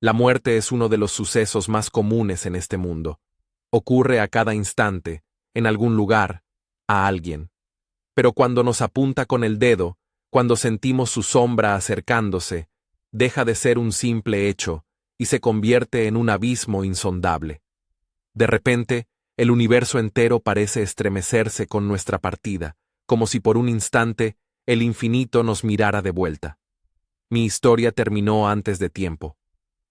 La muerte es uno de los sucesos más comunes en este mundo. Ocurre a cada instante, en algún lugar, a alguien. Pero cuando nos apunta con el dedo, cuando sentimos su sombra acercándose, deja de ser un simple hecho y se convierte en un abismo insondable. De repente, el universo entero parece estremecerse con nuestra partida, como si por un instante el infinito nos mirara de vuelta. Mi historia terminó antes de tiempo.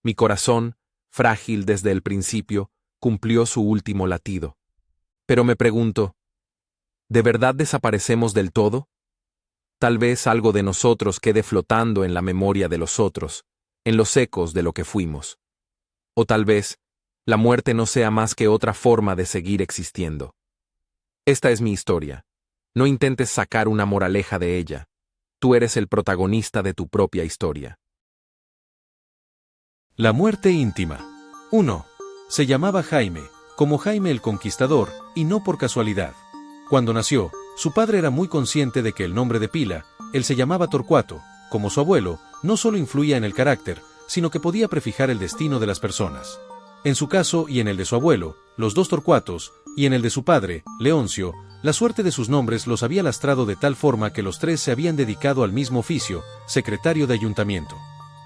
Mi corazón, frágil desde el principio, cumplió su último latido. Pero me pregunto, ¿de verdad desaparecemos del todo? Tal vez algo de nosotros quede flotando en la memoria de los otros, en los ecos de lo que fuimos. O tal vez, la muerte no sea más que otra forma de seguir existiendo. Esta es mi historia. No intentes sacar una moraleja de ella. Tú eres el protagonista de tu propia historia. La muerte íntima. 1. Se llamaba Jaime, como Jaime el Conquistador, y no por casualidad. Cuando nació, su padre era muy consciente de que el nombre de pila, él se llamaba Torcuato, como su abuelo, no solo influía en el carácter, sino que podía prefijar el destino de las personas. En su caso y en el de su abuelo, los dos Torcuatos, y en el de su padre, Leoncio, la suerte de sus nombres los había lastrado de tal forma que los tres se habían dedicado al mismo oficio, secretario de ayuntamiento.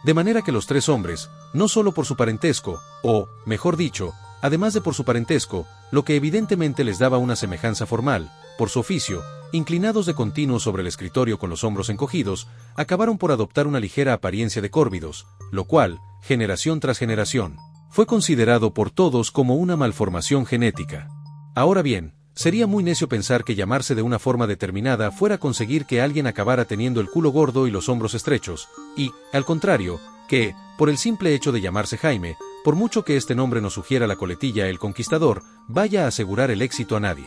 De manera que los tres hombres, no solo por su parentesco, o, mejor dicho, además de por su parentesco, lo que evidentemente les daba una semejanza formal, por su oficio, inclinados de continuo sobre el escritorio con los hombros encogidos, acabaron por adoptar una ligera apariencia de córvidos, lo cual, generación tras generación, fue considerado por todos como una malformación genética. Ahora bien, sería muy necio pensar que llamarse de una forma determinada fuera a conseguir que alguien acabara teniendo el culo gordo y los hombros estrechos, y, al contrario, que, por el simple hecho de llamarse Jaime, por mucho que este nombre nos sugiera la coletilla El Conquistador, vaya a asegurar el éxito a nadie.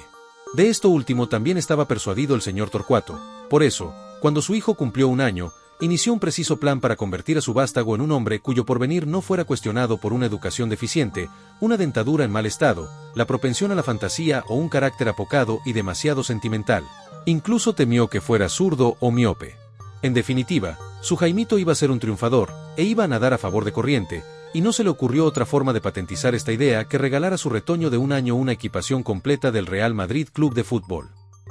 De esto último también estaba persuadido el señor Torcuato. Por eso, cuando su hijo cumplió 1 año, inició un preciso plan para convertir a su vástago en un hombre cuyo porvenir no fuera cuestionado por una educación deficiente, una dentadura en mal estado, la propensión a la fantasía o un carácter apocado y demasiado sentimental. Incluso temió que fuera zurdo o miope. En definitiva, su Jaimito iba a ser un triunfador, e iba a nadar a favor de corriente, y no se le ocurrió otra forma de patentizar esta idea que regalar a su retoño de 1 año una equipación completa del Real Madrid Club de Fútbol.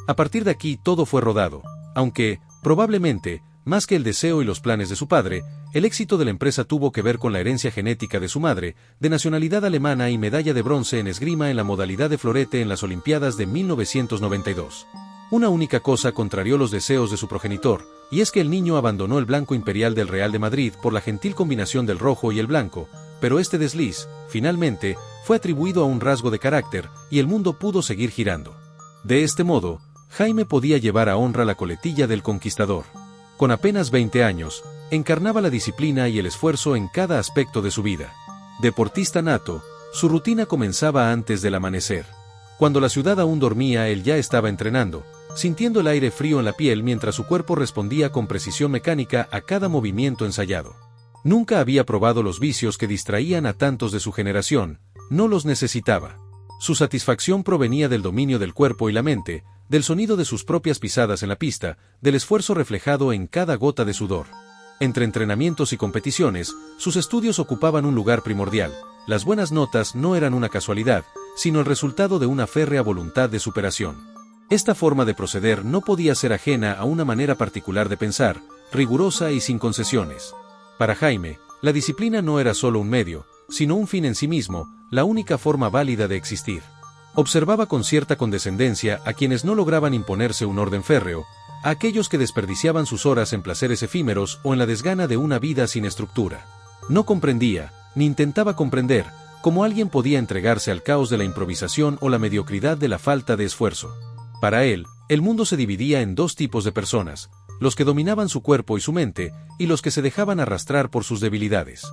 A partir de aquí todo fue rodado, aunque, probablemente, más que el deseo y los planes de su padre, el éxito de la empresa tuvo que ver con la herencia genética de su madre, de nacionalidad alemana y medalla de bronce en esgrima en la modalidad de florete en las Olimpiadas de 1992. Una única cosa contrarió los deseos de su progenitor, y es que el niño abandonó el blanco imperial del Real de Madrid por la gentil combinación del rojo y el blanco, pero este desliz, finalmente, fue atribuido a un rasgo de carácter, y el mundo pudo seguir girando. De este modo, Jaime podía llevar a honra la coletilla del Conquistador. Con apenas 20 años, encarnaba la disciplina y el esfuerzo en cada aspecto de su vida. Deportista nato, su rutina comenzaba antes del amanecer. Cuando la ciudad aún dormía, él ya estaba entrenando, sintiendo el aire frío en la piel mientras su cuerpo respondía con precisión mecánica a cada movimiento ensayado. Nunca había probado los vicios que distraían a tantos de su generación, no los necesitaba. Su satisfacción provenía del dominio del cuerpo y la mente, del sonido de sus propias pisadas en la pista, del esfuerzo reflejado en cada gota de sudor. Entre entrenamientos y competiciones, sus estudios ocupaban un lugar primordial. Las buenas notas no eran una casualidad, sino el resultado de una férrea voluntad de superación. Esta forma de proceder no podía ser ajena a una manera particular de pensar, rigurosa y sin concesiones. Para Jaime, la disciplina no era solo un medio, sino un fin en sí mismo, la única forma válida de existir. Observaba con cierta condescendencia a quienes no lograban imponerse un orden férreo, a aquellos que desperdiciaban sus horas en placeres efímeros o en la desgana de una vida sin estructura. No comprendía, ni intentaba comprender, cómo alguien podía entregarse al caos de la improvisación o la mediocridad de la falta de esfuerzo. Para él, el mundo se dividía en 2 tipos de personas, los que dominaban su cuerpo y su mente, y los que se dejaban arrastrar por sus debilidades.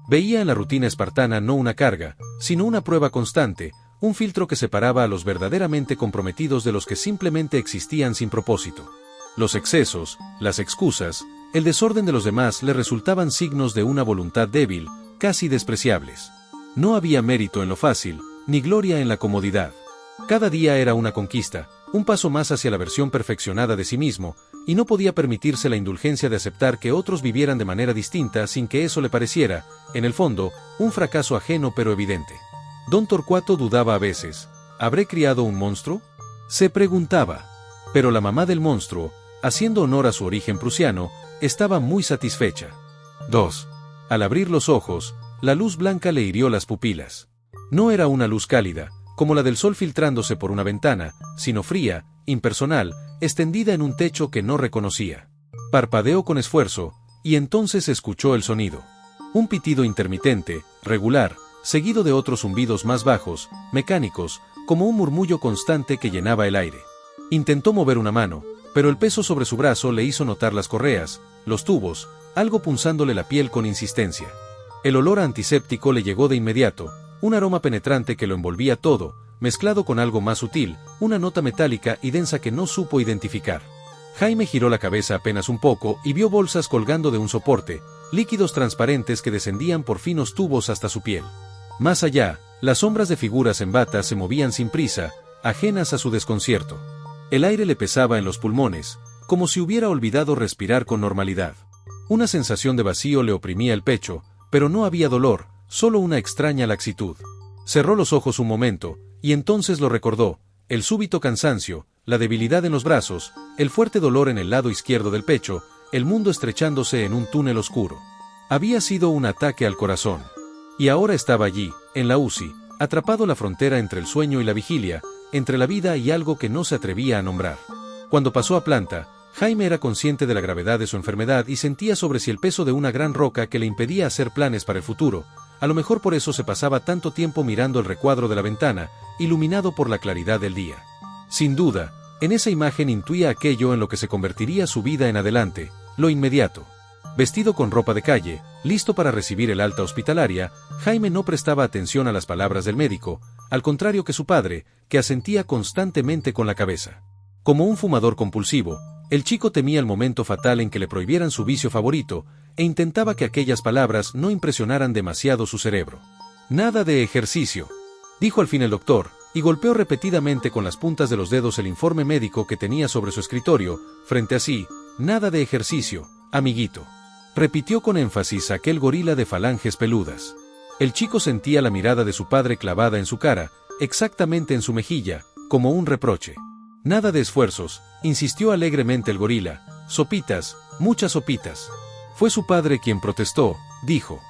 Veía en la rutina espartana no una carga, sino una prueba constante, un filtro que separaba a los verdaderamente comprometidos de los que simplemente existían sin propósito. Los excesos, las excusas, el desorden de los demás le resultaban signos de una voluntad débil, casi despreciables. No había mérito en lo fácil, ni gloria en la comodidad. Cada día era una conquista, un paso más hacia la versión perfeccionada de sí mismo, y no podía permitirse la indulgencia de aceptar que otros vivieran de manera distinta sin que eso le pareciera, en el fondo, un fracaso ajeno pero evidente. Don Torcuato dudaba a veces. ¿Habré criado un monstruo?, se preguntaba. Pero la mamá del monstruo, haciendo honor a su origen prusiano, estaba muy satisfecha. 2. Al abrir los ojos, la luz blanca le hirió las pupilas. No era una luz cálida, como la del sol filtrándose por una ventana, sino fría, impersonal, extendida en un techo que no reconocía. Parpadeó con esfuerzo, y entonces escuchó el sonido. Un pitido intermitente, regular, seguido de otros zumbidos más bajos, mecánicos, como un murmullo constante que llenaba el aire. Intentó mover una mano, pero el peso sobre su brazo le hizo notar las correas, los tubos, algo punzándole la piel con insistencia. El olor a antiséptico le llegó de inmediato, un aroma penetrante que lo envolvía todo, mezclado con algo más sutil, una nota metálica y densa que no supo identificar. Jaime giró la cabeza apenas un poco y vio bolsas colgando de un soporte, líquidos transparentes que descendían por finos tubos hasta su piel. Más allá, las sombras de figuras en bata se movían sin prisa, ajenas a su desconcierto. El aire le pesaba en los pulmones, como si hubiera olvidado respirar con normalidad. Una sensación de vacío le oprimía el pecho, pero no había dolor, solo una extraña laxitud. Cerró los ojos un momento, y entonces lo recordó: el súbito cansancio, la debilidad en los brazos, el fuerte dolor en el lado izquierdo del pecho, el mundo estrechándose en un túnel oscuro. Había sido un ataque al corazón. Y ahora estaba allí, en la UCI, atrapado la frontera entre el sueño y la vigilia, entre la vida y algo que no se atrevía a nombrar. Cuando pasó a planta, Jaime era consciente de la gravedad de su enfermedad y sentía sobre sí el peso de una gran roca que le impedía hacer planes para el futuro. A lo mejor por eso se pasaba tanto tiempo mirando el recuadro de la ventana, iluminado por la claridad del día. Sin duda, en esa imagen intuía aquello en lo que se convertiría su vida en adelante, lo inmediato. Vestido con ropa de calle, listo para recibir el alta hospitalaria, Jaime no prestaba atención a las palabras del médico, al contrario que su padre, que asentía constantemente con la cabeza. Como un fumador compulsivo, el chico temía el momento fatal en que le prohibieran su vicio favorito, e intentaba que aquellas palabras no impresionaran demasiado su cerebro. «Nada de ejercicio», dijo al fin el doctor, y golpeó repetidamente con las puntas de los dedos el informe médico que tenía sobre su escritorio, frente a sí. «Nada de ejercicio, amiguito», repitió con énfasis aquel gorila de falanges peludas. El chico sentía la mirada de su padre clavada en su cara, exactamente en su mejilla, como un reproche. «Nada de esfuerzos», insistió alegremente el gorila. «Sopitas, muchas sopitas». Fue su padre quien protestó, dijo.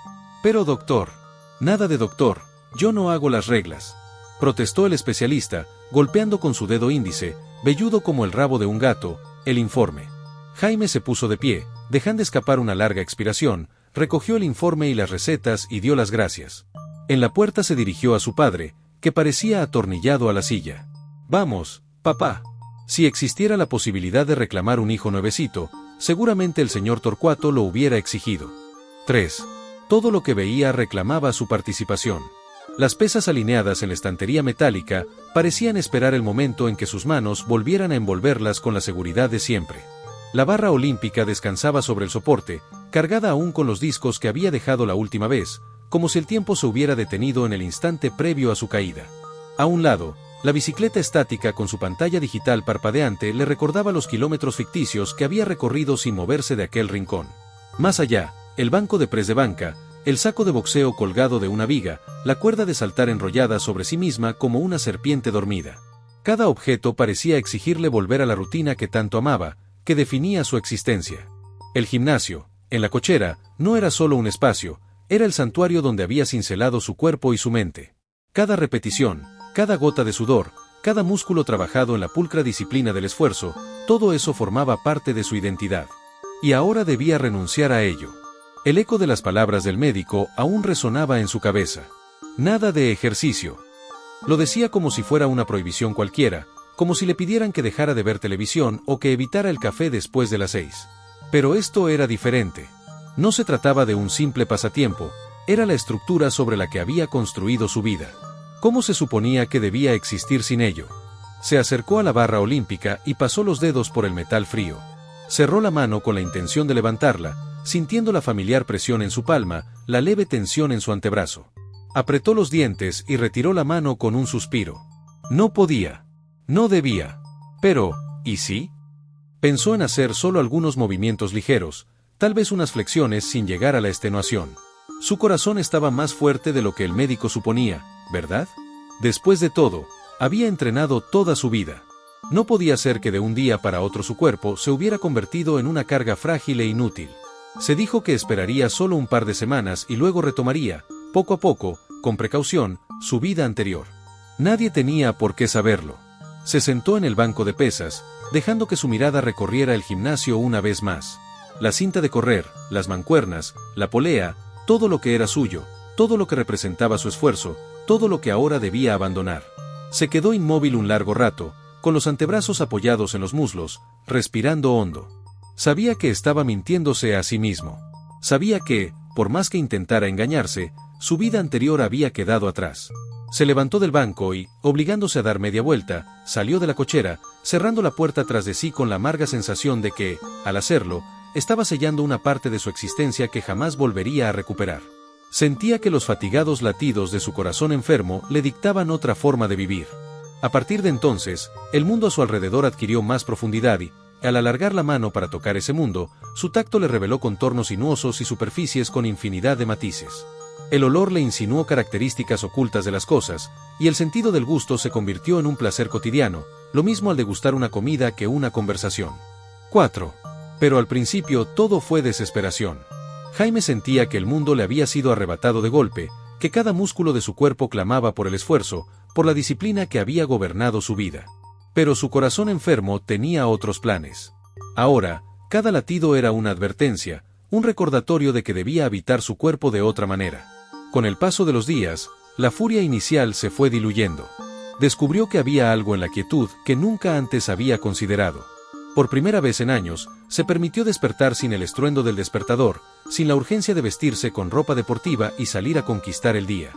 «Pero doctor». «Nada de doctor, yo no hago las reglas», protestó el especialista, golpeando con su dedo índice, velludo como el rabo de un gato, el informe. Jaime se puso de pie, dejando escapar una larga expiración, recogió el informe y las recetas y dio las gracias. En la puerta se dirigió a su padre, que parecía atornillado a la silla. «Vamos, papá». Si existiera la posibilidad de reclamar un hijo nuevecito, seguramente el señor Torcuato lo hubiera exigido. 3. Todo lo que veía reclamaba su participación. Las pesas alineadas en la estantería metálica parecían esperar el momento en que sus manos volvieran a envolverlas con la seguridad de siempre. La barra olímpica descansaba sobre el soporte, cargada aún con los discos que había dejado la última vez, como si el tiempo se hubiera detenido en el instante previo a su caída. A un lado, la bicicleta estática con su pantalla digital parpadeante le recordaba los kilómetros ficticios que había recorrido sin moverse de aquel rincón. Más allá, el banco de press de banca, el saco de boxeo colgado de una viga, la cuerda de saltar enrollada sobre sí misma como una serpiente dormida. Cada objeto parecía exigirle volver a la rutina que tanto amaba, que definía su existencia. El gimnasio, en la cochera, no era solo un espacio, era el santuario donde había cincelado su cuerpo y su mente. Cada repetición, cada gota de sudor, cada músculo trabajado en la pulcra disciplina del esfuerzo, todo eso formaba parte de su identidad. Y ahora debía renunciar a ello. El eco de las palabras del médico aún resonaba en su cabeza. «Nada de ejercicio». Lo decía como si fuera una prohibición cualquiera, como si le pidieran que dejara de ver televisión o que evitara el café después de las 6. Pero esto era diferente. No se trataba de un simple pasatiempo, era la estructura sobre la que había construido su vida. ¿Cómo se suponía que debía existir sin ello? Se acercó a la barra olímpica y pasó los dedos por el metal frío. Cerró la mano con la intención de levantarla, sintiendo la familiar presión en su palma, la leve tensión en su antebrazo. Apretó los dientes y retiró la mano con un suspiro. No podía. No debía. Pero, ¿y sí? Pensó en hacer solo algunos movimientos ligeros, tal vez unas flexiones sin llegar a la extenuación. Su corazón estaba más fuerte de lo que el médico suponía, ¿verdad? Después de todo, había entrenado toda su vida. No podía ser que de un día para otro su cuerpo se hubiera convertido en una carga frágil e inútil. Se dijo que esperaría solo un par de semanas y luego retomaría, poco a poco, con precaución, su vida anterior. Nadie tenía por qué saberlo. Se sentó en el banco de pesas, dejando que su mirada recorriera el gimnasio una vez más. La cinta de correr, las mancuernas, la polea, todo lo que era suyo, todo lo que representaba su esfuerzo, todo lo que ahora debía abandonar. Se quedó inmóvil un largo rato, con los antebrazos apoyados en los muslos, respirando hondo. Sabía que estaba mintiéndose a sí mismo. Sabía que, por más que intentara engañarse, su vida anterior había quedado atrás. Se levantó del banco y, obligándose a dar media vuelta, salió de la cochera, cerrando la puerta tras de sí con la amarga sensación de que, al hacerlo, estaba sellando una parte de su existencia que jamás volvería a recuperar. Sentía que los fatigados latidos de su corazón enfermo le dictaban otra forma de vivir. A partir de entonces, el mundo a su alrededor adquirió más profundidad y, al alargar la mano para tocar ese mundo, su tacto le reveló contornos sinuosos y superficies con infinidad de matices. El olor le insinuó características ocultas de las cosas, y el sentido del gusto se convirtió en un placer cotidiano, lo mismo al degustar una comida que una conversación. 4. Pero al principio todo fue desesperación. Jaime sentía que el mundo le había sido arrebatado de golpe, que cada músculo de su cuerpo clamaba por el esfuerzo, por la disciplina que había gobernado su vida. Pero su corazón enfermo tenía otros planes. Ahora, cada latido era una advertencia, un recordatorio de que debía habitar su cuerpo de otra manera. Con el paso de los días, la furia inicial se fue diluyendo. Descubrió que había algo en la quietud que nunca antes había considerado. Por primera vez en años, se permitió despertar sin el estruendo del despertador, sin la urgencia de vestirse con ropa deportiva y salir a conquistar el día.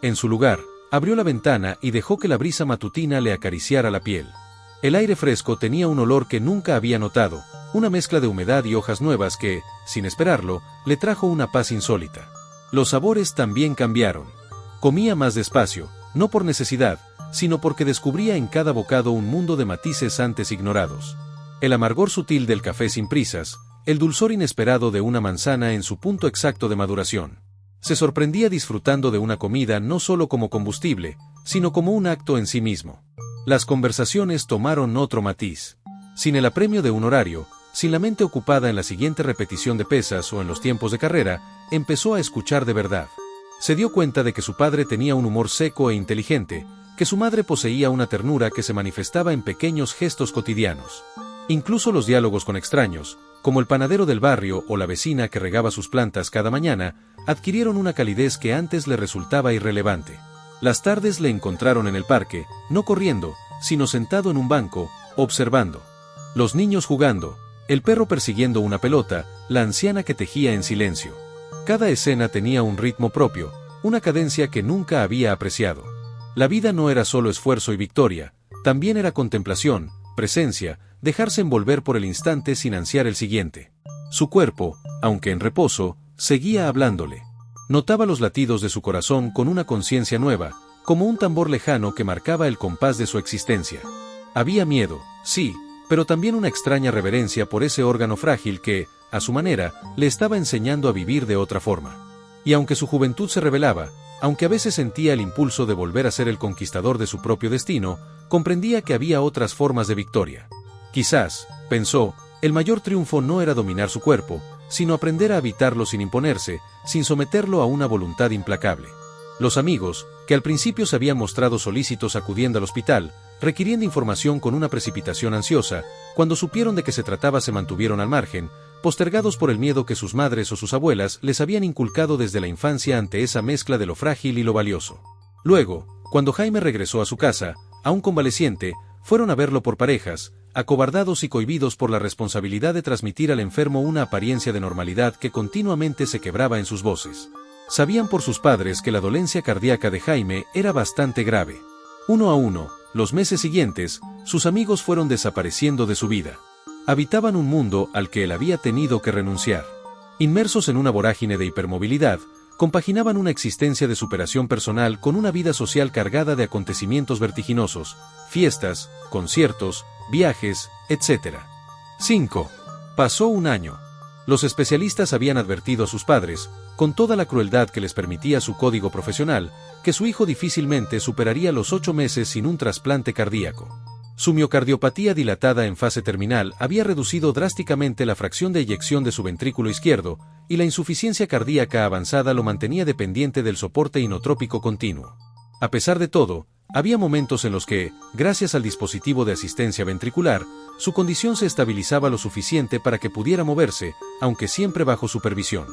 En su lugar, abrió la ventana y dejó que la brisa matutina le acariciara la piel. El aire fresco tenía un olor que nunca había notado, una mezcla de humedad y hojas nuevas que, sin esperarlo, le trajo una paz insólita. Los sabores también cambiaron. Comía más despacio, no por necesidad, sino porque descubría en cada bocado un mundo de matices antes ignorados. El amargor sutil del café sin prisas, el dulzor inesperado de una manzana en su punto exacto de maduración. Se sorprendía disfrutando de una comida no solo como combustible, sino como un acto en sí mismo. Las conversaciones tomaron otro matiz. Sin el apremio de un horario, sin la mente ocupada en la siguiente repetición de pesas o en los tiempos de carrera, empezó a escuchar de verdad. Se dio cuenta de que su padre tenía un humor seco e inteligente, que su madre poseía una ternura que se manifestaba en pequeños gestos cotidianos. Incluso los diálogos con extraños, como el panadero del barrio o la vecina que regaba sus plantas cada mañana, adquirieron una calidez que antes le resultaba irrelevante. Las tardes le encontraron en el parque, no corriendo, sino sentado en un banco, observando. Los niños jugando, el perro persiguiendo una pelota, la anciana que tejía en silencio. Cada escena tenía un ritmo propio, una cadencia que nunca había apreciado. La vida no era solo esfuerzo y victoria, también era contemplación, presencia, dejarse envolver por el instante sin ansiar el siguiente. Su cuerpo, aunque en reposo, seguía hablándole. Notaba los latidos de su corazón con una conciencia nueva, como un tambor lejano que marcaba el compás de su existencia. Había miedo, sí, pero también una extraña reverencia por ese órgano frágil que, a su manera, le estaba enseñando a vivir de otra forma. Y aunque su juventud se rebelaba, aunque a veces sentía el impulso de volver a ser el conquistador de su propio destino, comprendía que había otras formas de victoria. Quizás, pensó, el mayor triunfo no era dominar su cuerpo, sino aprender a habitarlo sin imponerse, sin someterlo a una voluntad implacable. Los amigos, que al principio se habían mostrado solícitos acudiendo al hospital, requiriendo información con una precipitación ansiosa, cuando supieron de qué se trataba se mantuvieron al margen, postergados por el miedo que sus madres o sus abuelas les habían inculcado desde la infancia ante esa mezcla de lo frágil y lo valioso. Luego, cuando Jaime regresó a su casa, aún convaleciente, fueron a verlo por parejas, acobardados y cohibidos por la responsabilidad de transmitir al enfermo una apariencia de normalidad que continuamente se quebraba en sus voces. Sabían por sus padres que la dolencia cardíaca de Jaime era bastante grave. Uno a uno, los meses siguientes, sus amigos fueron desapareciendo de su vida. Habitaban un mundo al que él había tenido que renunciar. Inmersos en una vorágine de hipermovilidad, compaginaban una existencia de superación personal con una vida social cargada de acontecimientos vertiginosos, fiestas, conciertos, viajes, etc. 5. Pasó un año. Los especialistas habían advertido a sus padres, con toda la crueldad que les permitía su código profesional, que su hijo difícilmente superaría los 8 meses sin un trasplante cardíaco. Su miocardiopatía dilatada en fase terminal había reducido drásticamente la fracción de eyección de su ventrículo izquierdo, y la insuficiencia cardíaca avanzada lo mantenía dependiente del soporte inotrópico continuo. A pesar de todo, había momentos en los que, gracias al dispositivo de asistencia ventricular, su condición se estabilizaba lo suficiente para que pudiera moverse, aunque siempre bajo supervisión.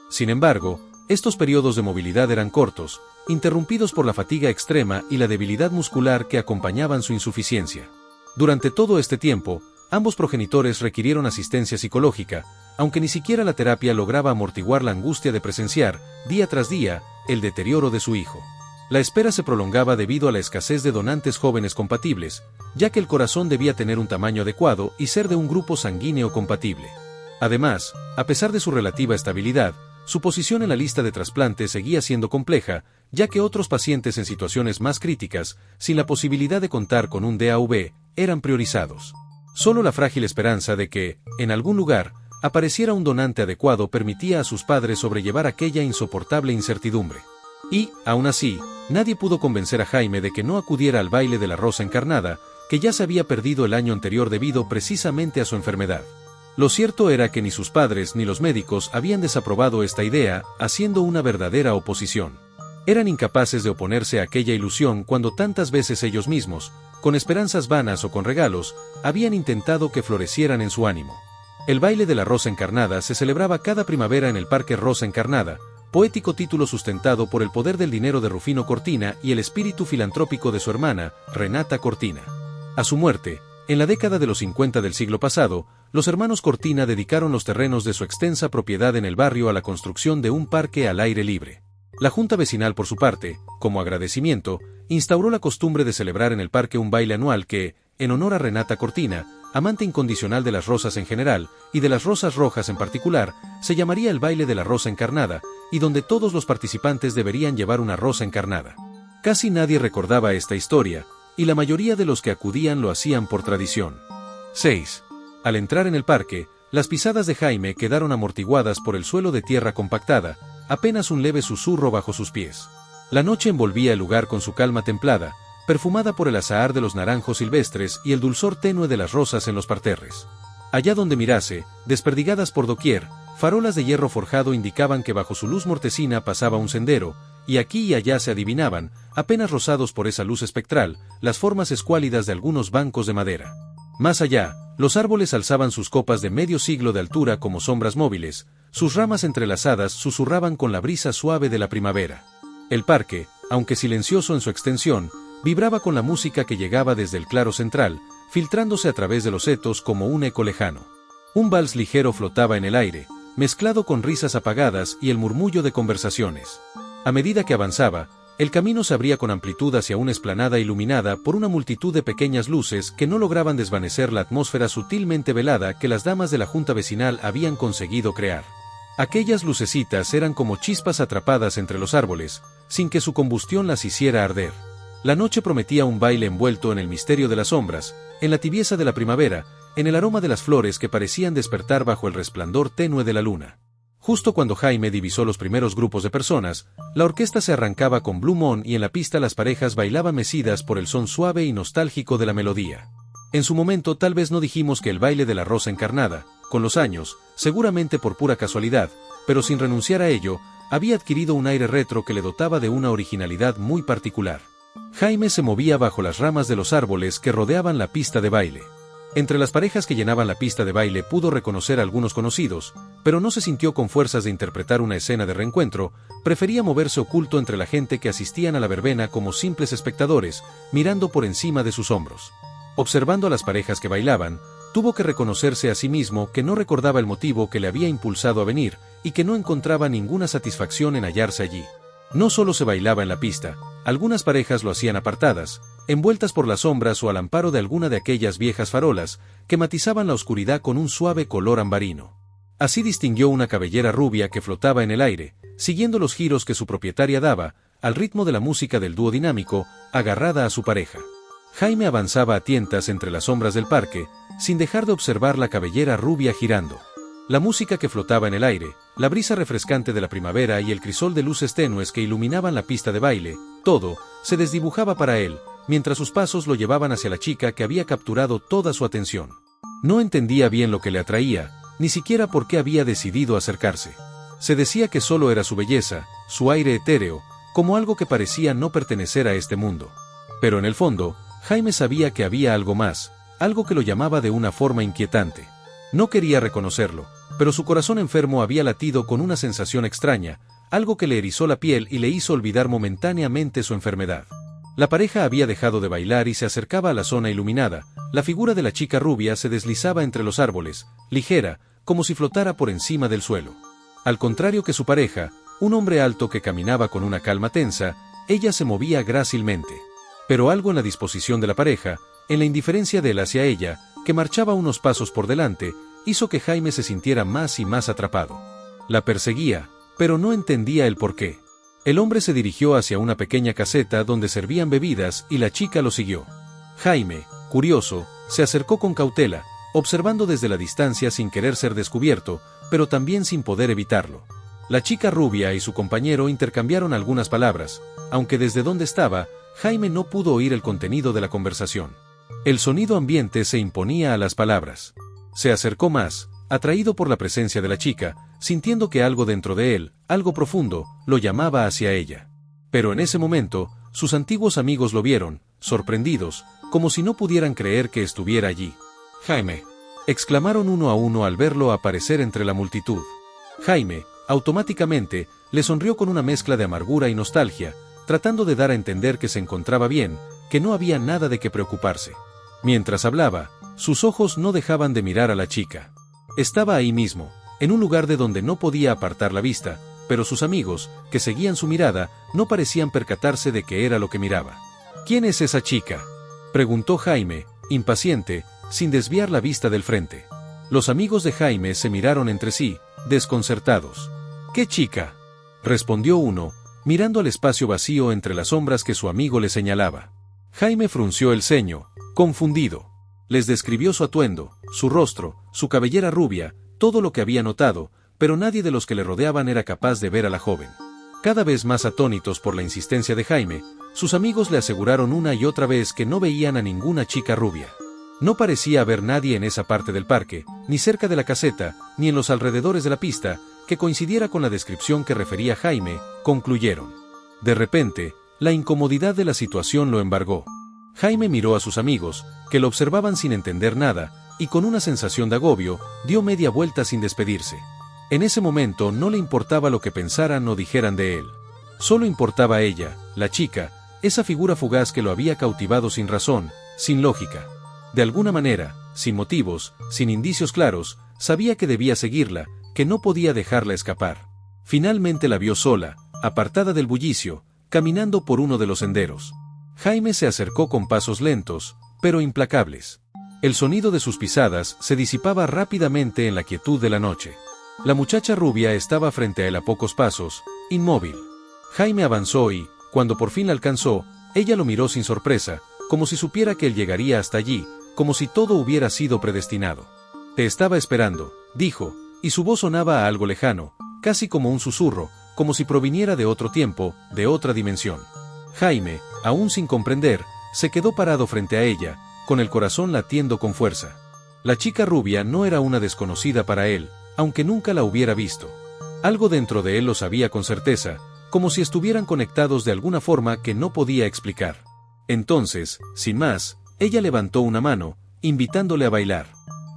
Sin embargo, estos periodos de movilidad eran cortos, interrumpidos por la fatiga extrema y la debilidad muscular que acompañaban su insuficiencia. Durante todo este tiempo, ambos progenitores requirieron asistencia psicológica, aunque ni siquiera la terapia lograba amortiguar la angustia de presenciar, día tras día, el deterioro de su hijo. La espera se prolongaba debido a la escasez de donantes jóvenes compatibles, ya que el corazón debía tener un tamaño adecuado y ser de un grupo sanguíneo compatible. Además, a pesar de su relativa estabilidad, su posición en la lista de trasplantes seguía siendo compleja, ya que otros pacientes en situaciones más críticas, sin la posibilidad de contar con un DAV, eran priorizados. Solo la frágil esperanza de que, en algún lugar, apareciera un donante adecuado permitía a sus padres sobrellevar aquella insoportable incertidumbre. Y, aún así, nadie pudo convencer a Jaime de que no acudiera al baile de la rosa encarnada, que ya se había perdido el año anterior debido precisamente a su enfermedad. Lo cierto era que ni sus padres ni los médicos habían desaprobado esta idea, haciendo una verdadera oposición. Eran incapaces de oponerse a aquella ilusión cuando tantas veces ellos mismos, con esperanzas vanas o con regalos, habían intentado que florecieran en su ánimo. El baile de la rosa encarnada se celebraba cada primavera en el Parque Rosa Encarnada, poético título sustentado por el poder del dinero de Rufino Cortina y el espíritu filantrópico de su hermana, Renata Cortina. A su muerte, en la década de los 50 del siglo pasado, los hermanos Cortina dedicaron los terrenos de su extensa propiedad en el barrio a la construcción de un parque al aire libre. La Junta Vecinal, por su parte, como agradecimiento, instauró la costumbre de celebrar en el parque un baile anual que, en honor a Renata Cortina, amante incondicional de las rosas en general, y de las rosas rojas en particular, se llamaría el baile de la rosa encarnada, y donde todos los participantes deberían llevar una rosa encarnada. Casi nadie recordaba esta historia, y la mayoría de los que acudían lo hacían por tradición. 6. Al entrar en el parque, las pisadas de Jaime quedaron amortiguadas por el suelo de tierra compactada, apenas un leve susurro bajo sus pies. La noche envolvía el lugar con su calma templada, perfumada por el azahar de los naranjos silvestres y el dulzor tenue de las rosas en los parterres. Allá donde mirase, desperdigadas por doquier, farolas de hierro forjado indicaban que bajo su luz mortecina pasaba un sendero, y aquí y allá se adivinaban, apenas rozados por esa luz espectral, las formas escuálidas de algunos bancos de madera. Más allá, los árboles alzaban sus copas de medio siglo de altura como sombras móviles, sus ramas entrelazadas susurraban con la brisa suave de la primavera. El parque, aunque silencioso en su extensión, vibraba con la música que llegaba desde el claro central, filtrándose a través de los setos como un eco lejano. Un vals ligero flotaba en el aire, mezclado con risas apagadas y el murmullo de conversaciones. A medida que avanzaba, el camino se abría con amplitud hacia una explanada iluminada por una multitud de pequeñas luces que no lograban desvanecer la atmósfera sutilmente velada que las damas de la Junta Vecinal habían conseguido crear. Aquellas lucecitas eran como chispas atrapadas entre los árboles, sin que su combustión las hiciera arder. La noche prometía un baile envuelto en el misterio de las sombras, en la tibieza de la primavera, en el aroma de las flores que parecían despertar bajo el resplandor tenue de la luna. Justo cuando Jaime divisó los primeros grupos de personas, la orquesta se arrancaba con Blue Moon y en la pista las parejas bailaban mecidas por el son suave y nostálgico de la melodía. En su momento tal vez no dijimos que el baile de la rosa encarnada, con los años, seguramente por pura casualidad, pero sin renunciar a ello, había adquirido un aire retro que le dotaba de una originalidad muy particular. Jaime se movía bajo las ramas de los árboles que rodeaban la pista de baile. Entre las parejas que llenaban la pista de baile pudo reconocer a algunos conocidos, pero no se sintió con fuerzas de interpretar una escena de reencuentro, prefería moverse oculto entre la gente que asistían a la verbena como simples espectadores, mirando por encima de sus hombros. Observando a las parejas que bailaban, tuvo que reconocerse a sí mismo que no recordaba el motivo que le había impulsado a venir, y que no encontraba ninguna satisfacción en hallarse allí. No solo se bailaba en la pista, algunas parejas lo hacían apartadas, envueltas por las sombras o al amparo de alguna de aquellas viejas farolas, que matizaban la oscuridad con un suave color ambarino. Así distinguió una cabellera rubia que flotaba en el aire, siguiendo los giros que su propietaria daba, al ritmo de la música del dúo dinámico, agarrada a su pareja. Jaime avanzaba a tientas entre las sombras del parque, sin dejar de observar la cabellera rubia girando. La música que flotaba en el aire, la brisa refrescante de la primavera y el crisol de luces tenues que iluminaban la pista de baile, todo se desdibujaba para él, mientras sus pasos lo llevaban hacia la chica que había capturado toda su atención. No entendía bien lo que le atraía, ni siquiera por qué había decidido acercarse. Se decía que solo era su belleza, su aire etéreo, como algo que parecía no pertenecer a este mundo. Pero en el fondo, Jaime sabía que había algo más, algo que lo llamaba de una forma inquietante. No quería reconocerlo, pero su corazón enfermo había latido con una sensación extraña, algo que le erizó la piel y le hizo olvidar momentáneamente su enfermedad. La pareja había dejado de bailar y se acercaba a la zona iluminada. La figura de la chica rubia se deslizaba entre los árboles, ligera, como si flotara por encima del suelo. Al contrario que su pareja, un hombre alto que caminaba con una calma tensa, ella se movía grácilmente. Pero algo en la disposición de la pareja, en la indiferencia de él hacia ella, que marchaba unos pasos por delante, hizo que Jaime se sintiera más y más atrapado. La perseguía, pero no entendía el porqué. El hombre se dirigió hacia una pequeña caseta donde servían bebidas y la chica lo siguió. Jaime, curioso, se acercó con cautela, observando desde la distancia sin querer ser descubierto, pero también sin poder evitarlo. La chica rubia y su compañero intercambiaron algunas palabras, aunque desde donde estaba, Jaime no pudo oír el contenido de la conversación. El sonido ambiente se imponía a las palabras. Se acercó más, atraído por la presencia de la chica, sintiendo que algo dentro de él, algo profundo, lo llamaba hacia ella. Pero en ese momento, sus antiguos amigos lo vieron, sorprendidos, como si no pudieran creer que estuviera allí. «Jaime», exclamaron uno a uno al verlo aparecer entre la multitud. Jaime, automáticamente, le sonrió con una mezcla de amargura y nostalgia, tratando de dar a entender que se encontraba bien, que no había nada de qué preocuparse. Mientras hablaba, sus ojos no dejaban de mirar a la chica. Estaba ahí mismo, en un lugar de donde no podía apartar la vista, pero sus amigos, que seguían su mirada, no parecían percatarse de qué era lo que miraba. «¿Quién es esa chica?», preguntó Jaime, impaciente, sin desviar la vista del frente. Los amigos de Jaime se miraron entre sí, desconcertados. «¿Qué chica?», respondió uno, mirando al espacio vacío entre las sombras que su amigo le señalaba. Jaime frunció el ceño, confundido. Les describió su atuendo, su rostro, su cabellera rubia, todo lo que había notado, pero nadie de los que le rodeaban era capaz de ver a la joven. Cada vez más atónitos por la insistencia de Jaime, sus amigos le aseguraron una y otra vez que no veían a ninguna chica rubia. No parecía haber nadie en esa parte del parque, ni cerca de la caseta, ni en los alrededores de la pista, que coincidiera con la descripción que refería Jaime, concluyeron. De repente, la incomodidad de la situación lo embargó. Jaime miró a sus amigos, que lo observaban sin entender nada, y con una sensación de agobio, dio media vuelta sin despedirse. En ese momento no le importaba lo que pensaran o dijeran de él. Solo importaba ella, la chica, esa figura fugaz que lo había cautivado sin razón, sin lógica. De alguna manera, sin motivos, sin indicios claros, sabía que debía seguirla, que no podía dejarla escapar. Finalmente la vio sola, apartada del bullicio, caminando por uno de los senderos. Jaime se acercó con pasos lentos, pero implacables. El sonido de sus pisadas se disipaba rápidamente en la quietud de la noche. La muchacha rubia estaba frente a él a pocos pasos, inmóvil. Jaime avanzó y, cuando por fin la alcanzó, ella lo miró sin sorpresa, como si supiera que él llegaría hasta allí, como si todo hubiera sido predestinado. «Te estaba esperando», dijo, y su voz sonaba a algo lejano, casi como un susurro, como si proviniera de otro tiempo, de otra dimensión. Jaime, aún sin comprender, se quedó parado frente a ella, con el corazón latiendo con fuerza. La chica rubia no era una desconocida para él, aunque nunca la hubiera visto. Algo dentro de él lo sabía con certeza, como si estuvieran conectados de alguna forma que no podía explicar. Entonces, sin más, ella levantó una mano, invitándole a bailar.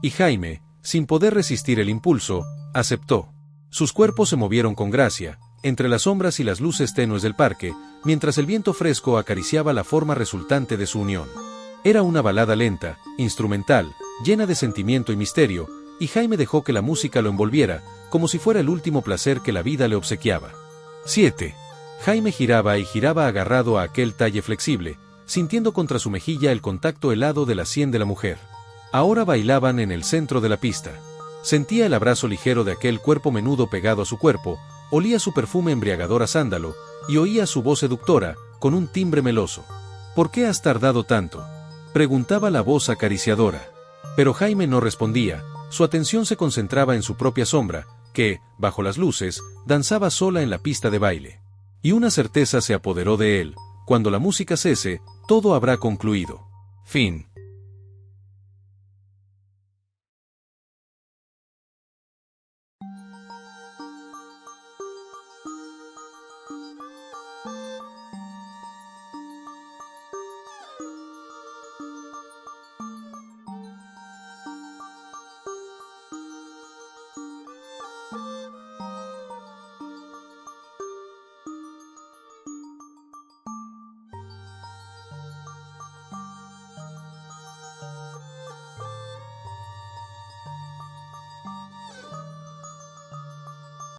Y Jaime, sin poder resistir el impulso, aceptó. Sus cuerpos se movieron con gracia, entre las sombras y las luces tenues del parque, mientras el viento fresco acariciaba la forma resultante de su unión. Era una balada lenta, instrumental, llena de sentimiento y misterio, y Jaime dejó que la música lo envolviera, como si fuera el último placer que la vida le obsequiaba. 7. Jaime giraba y giraba agarrado a aquel talle flexible, sintiendo contra su mejilla el contacto helado de la sien de la mujer. Ahora bailaban en el centro de la pista. Sentía el abrazo ligero de aquel cuerpo menudo pegado a su cuerpo, olía su perfume embriagador a sándalo, y oía su voz seductora, con un timbre meloso. «¿Por qué has tardado tanto?», preguntaba la voz acariciadora. Pero Jaime no respondía, su atención se concentraba en su propia sombra, que, bajo las luces, danzaba sola en la pista de baile. Y una certeza se apoderó de él: cuando la música cese, todo habrá concluido. Fin.